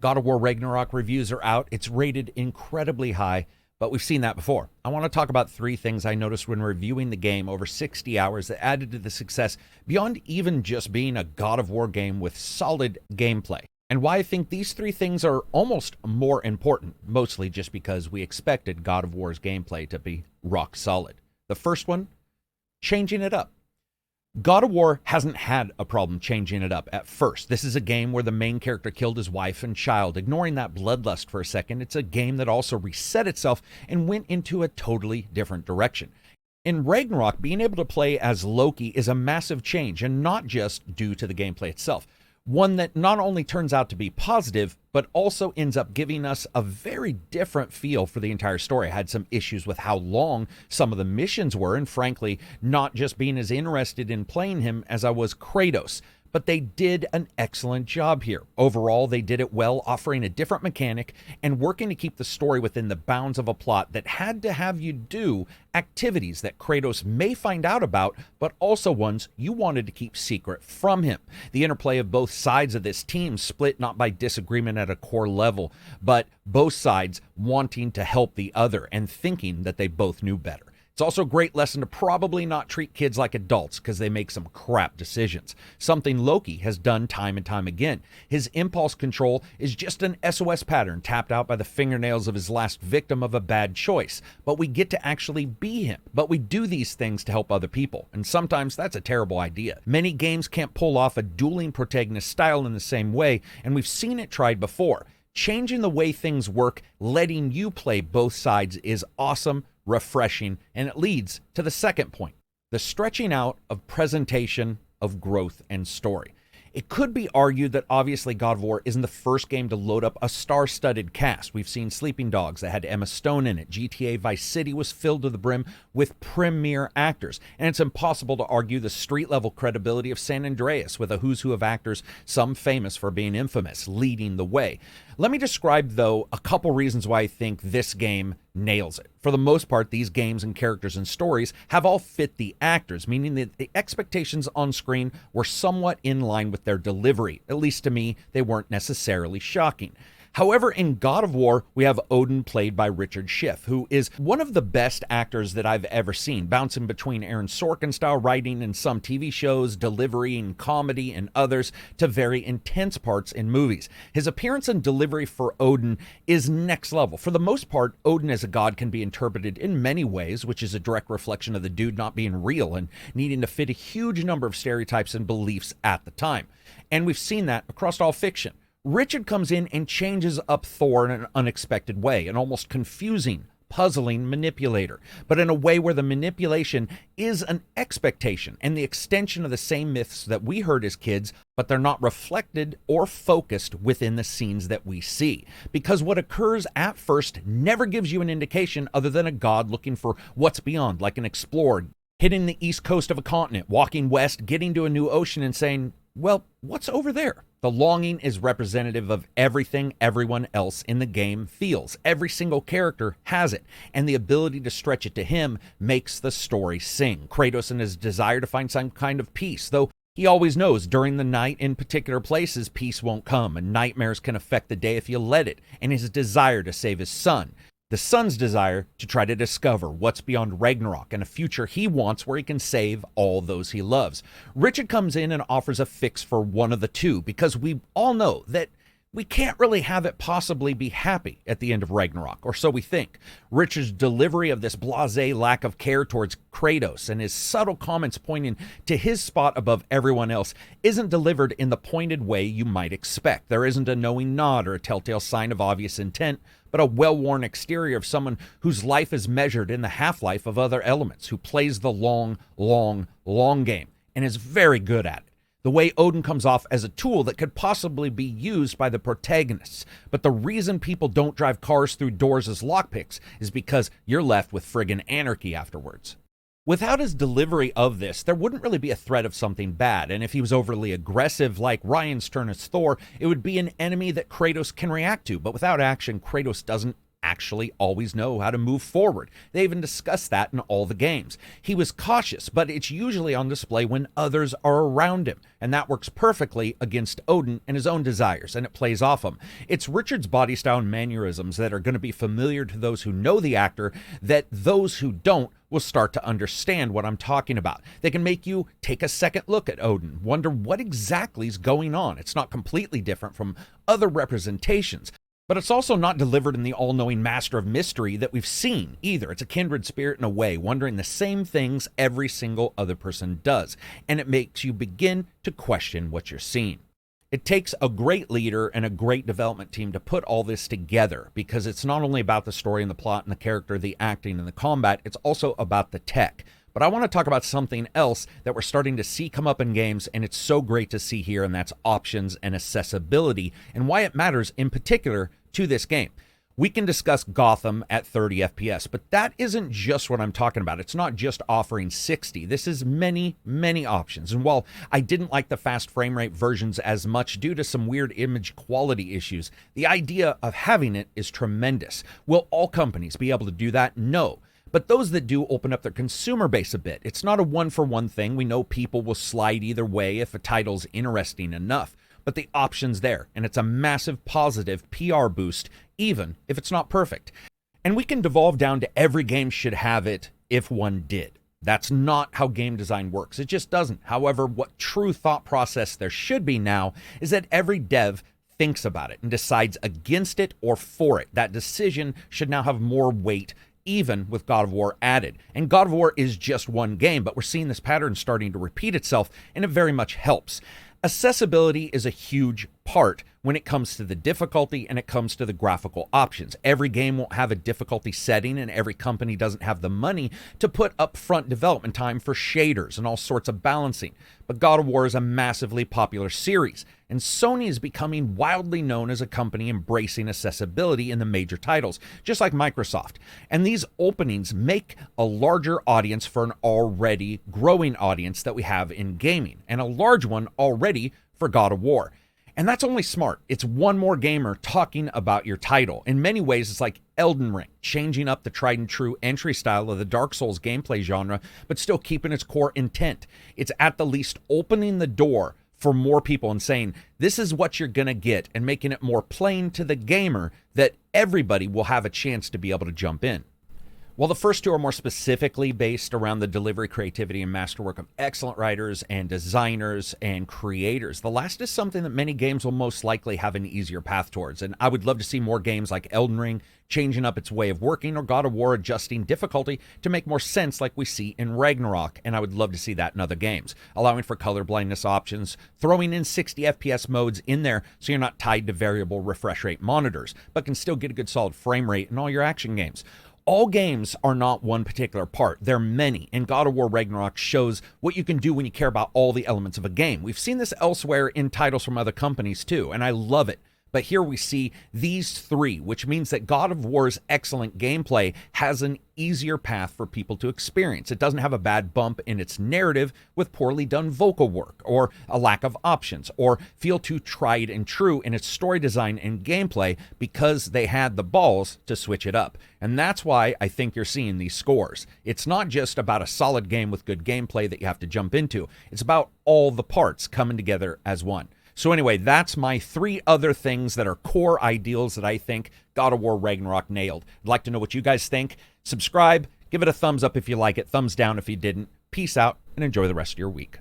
God of War Ragnarok reviews are out. It's rated incredibly high, but we've seen that before. I want to talk about 3 things I noticed when reviewing the game over 60 hours that added to the success beyond even just being a God of War game with solid gameplay, and why I think these 3 things are almost more important, mostly just because we expected God of War's gameplay to be rock solid. The first one, changing it up. God of War hasn't had a problem changing it up at first. This is a game where the main character killed his wife and child. Ignoring that bloodlust for a second, it's a game that also reset itself and went into a totally different direction. In Ragnarok, being able to play as Loki is a massive change, and not just due to the gameplay itself. One that not only turns out to be positive, but also ends up giving us a very different feel for the entire story. I had some issues with how long some of the missions were, and frankly, not just being as interested in playing him as I was Kratos. But they did an excellent job here. Overall, they did it well, offering a different mechanic and working to keep the story within the bounds of a plot that had to have you do activities that Kratos may find out about, but also ones you wanted to keep secret from him. The interplay of both sides of this team split not by disagreement at a core level, but both sides wanting to help the other and thinking that they both knew better. It's also a great lesson to probably not treat kids like adults because they make some crap decisions, something Loki has done time and time again. His impulse control is just an SOS pattern tapped out by the fingernails of his last victim of a bad choice, but we get to actually be him. But we do these things to help other people, and sometimes that's a terrible idea. Many games can't pull off a dueling protagonist style in the same way, and we've seen it tried before. Changing the way things work, letting you play both sides is awesome, refreshing, and it leads to the second point, the stretching out of presentation of growth and story. It could be argued that obviously God of War isn't the first game to load up a star-studded cast. We've seen Sleeping Dogs that had Emma Stone in it. GTA Vice City was filled to the brim with premier actors. And it's impossible to argue the street-level credibility of San Andreas with a who's who of actors, some famous for being infamous, leading the way. Let me describe, though, a couple reasons why I think this game nails it. For the most part, these games and characters and stories have all fit the actors, meaning that the expectations on screen were somewhat in line with their delivery. At least to me, they weren't necessarily shocking. However, in God of War, we have Odin played by Richard Schiff, who is one of the best actors that I've ever seen, bouncing between Aaron Sorkin-style writing in some TV shows, delivery in comedy and others, to very intense parts in movies. His appearance and delivery for Odin is next level. For the most part, Odin as a god can be interpreted in many ways, which is a direct reflection of the dude not being real and needing to fit a huge number of stereotypes and beliefs at the time. And we've seen that across all fiction. Richard comes in and changes up Thor in an unexpected way, an almost confusing, puzzling manipulator, but in a way where the manipulation is an expectation and the extension of the same myths that we heard as kids, but they're not reflected or focused within the scenes that we see. Because what occurs at first never gives you an indication other than a god looking for what's beyond, like an explorer, hitting the east coast of a continent, walking west, getting to a new ocean and saying, well, what's over there? The longing is representative of everything everyone else in the game feels. Every single character has it, and the ability to stretch it to him makes the story sing. Kratos and his desire to find some kind of peace, though he always knows during the night in particular places peace won't come, and nightmares can affect the day if you let it, and his desire to save his son. The son's desire to try to discover what's beyond Ragnarok and a future he wants where he can save all those he loves. Richard comes in and offers a fix for one of the two, because we all know that we can't really have it possibly be happy at the end of Ragnarok, or so we think. Richard's delivery of this blasé lack of care towards Kratos and his subtle comments pointing to his spot above everyone else isn't delivered in the pointed way you might expect. There isn't a knowing nod or a telltale sign of obvious intent, but a well-worn exterior of someone whose life is measured in the half-life of other elements, who plays the long game and is very good at it. The way Odin comes off as a tool that could possibly be used by the protagonists. But the reason people don't drive cars through doors as lockpicks is because you're left with friggin' anarchy afterwards. Without his delivery of this, there wouldn't really be a threat of something bad, and if he was overly aggressive like Ryan's turn as Thor, it would be an enemy that Kratos can react to, but without action, Kratos doesn't actually always know how to move forward. They even discuss that in all the games. He was cautious, but it's usually on display when others are around him, and that works perfectly against Odin and his own desires, and it plays off him. It's Richard's body style and mannerisms that are going to be familiar to those who know the actor, that those who don't will start to understand what I'm talking about. They can make you take a second look at Odin, wonder what exactly is going on. It's not completely different from other representations, but it's also not delivered in the all-knowing master of mystery that we've seen either. It's a kindred spirit in a way, wondering the same things every single other person does, and it makes you begin to question what you're seeing. It takes a great leader and a great development team to put all this together, because it's not only about the story and the plot and the character, the acting and the combat, it's also about the tech. But I want to talk about something else that we're starting to see come up in games, and it's so great to see here, and that's options and accessibility, and why it matters in particular to this game. We can discuss Gotham at 30 FPS, but that isn't just what I'm talking about. It's not just offering 60. This is many, many options. And while I didn't like the fast frame rate versions as much due to some weird image quality issues, the idea of having it is tremendous. Will all companies be able to do that? No. But those that do open up their consumer base a bit. It's not a one-for-one thing. We know people will slide either way if a title's interesting enough. But the option's there, and it's a massive positive PR boost, even if it's not perfect. And we can devolve down to every game should have it if one did. That's not how game design works. It just doesn't. However, what true thought process there should be now is that every dev thinks about it and decides against it or for it. That decision should now have more weight, even with God of War added. And God of War is just one game, but we're seeing this pattern starting to repeat itself, and it very much helps. Accessibility is a huge part when it comes to the difficulty and it comes to the graphical options. Every game won't have a difficulty setting, and every company doesn't have the money to put upfront development time for shaders and all sorts of balancing. But God of War is a massively popular series, and Sony is becoming wildly known as a company embracing accessibility in the major titles, just like Microsoft. And these openings make a larger audience for an already growing audience that we have in gaming, and a large one already for God of War. And that's only smart. It's one more gamer talking about your title. In many ways, it's like Elden Ring, changing up the tried and true entry style of the Dark Souls gameplay genre, but still keeping its core intent. It's at the least opening the door for more people and saying, this is what you're going to get, and making it more plain to the gamer that everybody will have a chance to be able to jump in. While the first two are more specifically based around the delivery, creativity, and masterwork of excellent writers and designers and creators, the last is something that many games will most likely have an easier path towards. And I would love to see more games like Elden Ring changing up its way of working, or God of War adjusting difficulty to make more sense like we see in Ragnarok, and I would love to see that in other games, allowing for color blindness options, throwing in 60 FPS modes in there so you're not tied to variable refresh rate monitors, but can still get a good solid frame rate in all your action games. All games are not one particular part. They're many, and God of War Ragnarok shows what you can do when you care about all the elements of a game. We've seen this elsewhere in titles from other companies too, and I love it. But here we see these three, which means that God of War's excellent gameplay has an easier path for people to experience. It doesn't have a bad bump in its narrative with poorly done vocal work, or a lack of options, or feel too tried and true in its story design and gameplay, because they had the balls to switch it up. And that's why I think you're seeing these scores. It's not just about a solid game with good gameplay that you have to jump into. It's about all the parts coming together as one. So anyway, that's my three other things that are core ideals that I think God of War Ragnarok nailed. I'd like to know what you guys think. Subscribe, give it a thumbs up if you like it, thumbs down if you didn't. Peace out, and enjoy the rest of your week.